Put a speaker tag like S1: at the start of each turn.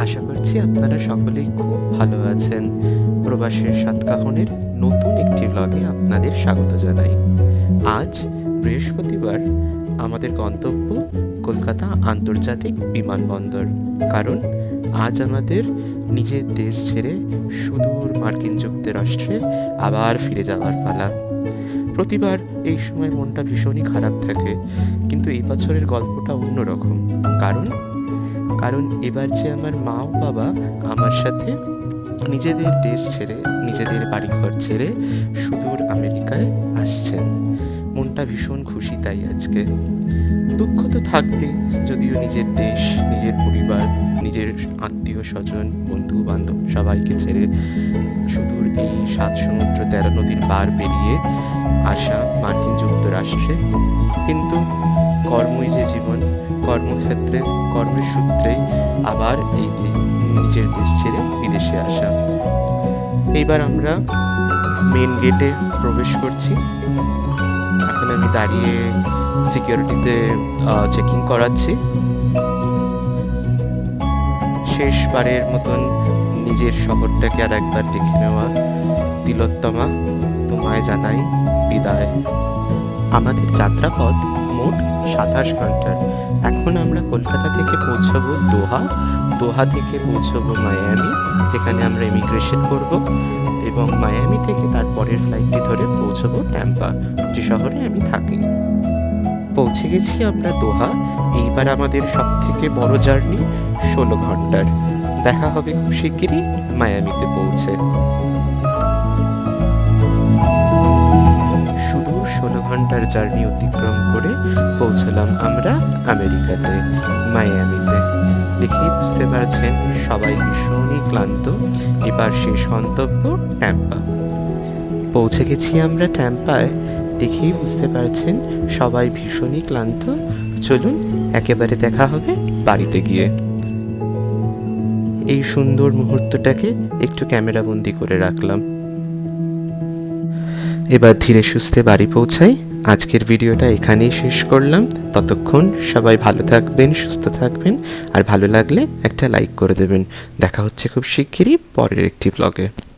S1: আশা করছি আপনারা সকলেই খুব ভালো আছেন। প্রবাসের সাতকাহনের নতুন একটি ব্লগে আপনাদের স্বাগত জানাই। আজ বৃহস্পতিবার, আমাদের গন্তব্য কলকাতা আন্তর্জাতিক বিমানবন্দর। কারণ আজ আমাদের নিজের দেশ ছেড়ে সুদূর মার্কিন যুক্তরাষ্ট্রে আবার ফিরে যাওয়ার পালা। প্রতিবার এই সময় মনটা ভীষণই খারাপ থাকে, কিন্তু এই বছরের গল্পটা অন্যরকম। কারণ এবার যে আমার মা ও বাবা আমার সাথে নিজেদের দেশ ছেড়ে, নিজেদের বাড়িঘর ছেড়ে সুদূর আমেরিকায় আসছেন। মনটা ভীষণ খুশি তাই আজকে। দুঃখ তো থাকবেই, যদিও নিজের দেশ, নিজের পরিবার, নিজের আত্মীয় স্বজন, বন্ধু বান্ধব সবাইকে ছেড়ে সুদূর এই 7 সমুদ্র 13 নদীর পার পেরিয়ে আসা মার্কিন যুক্তরাষ্ট্রে। কিন্তু কর্মই যে জীবন, কর্মক্ষেত্রে কর্মের সূত্রে আবার এই নিজের দেশ ছেড়ে বিদেশে আসা। এইবার আমরা মেন গেটে প্রবেশ করছি। এখন আমি দাঁড়িয়ে সিকিউরিটিতে চেকিং করাচ্ছি। শেষবারের মতন নিজের শহরটাকে আর একবার দেখে নেওয়া। তিলোত্তমা, তোমায় জানাই বিদায়। আমাদের যাত্রাপথ মোট 27 ঘন্টার। এখন আমরা কলকাতা থেকে পৌঁছবো দোহা থেকে পৌঁছবো মায়ামি, যেখানে আমরা ইমিগ্রেশন করব, এবং মায়ামি থেকে তারপরের ফ্লাইটটি ধরে পৌঁছবো ট্যাম্পা, যে শহরে আমি থাকি। পৌঁছে গেছি আমরা দোহা। এইবার আমাদের সব থেকে বড় জার্নি 16 ঘন্টার। দেখা হবে খুব শিগগিরই মায়ামিতে পৌঁছে। 16 ঘন্টার জার্নি অতিক্রম করে পৌঁছলাম আমরা আমেরিকাতে, মায়ামিতে। দেখেই বুঝতে পারছেন সবাই ভীষণই ক্লান্ত। এবার শেষ গন্তব্য ট্যাম্পা। পৌঁছে গেছি আমরা ট্যাম্পায়। দেখেই বুঝতে পারছেন সবাই ভীষণই ক্লান্ত। চলুন একেবারে দেখা হবে বাড়িতে গিয়ে। এই সুন্দর মুহূর্তটাকে একটু ক্যামেরাবন্দি করে রাখলাম। এবার ধীরে সুস্থে বাড়ি পৌঁছাই। আজকের ভিডিওটা এখানেই শেষ করলাম। ততক্ষণ সবাই ভালো থাকবেন, সুস্থ থাকবেন, আর ভালো লাগলে একটা লাইক করে দেবেন। দেখা হচ্ছে খুব শিগগিরই পরের একটি ব্লগে।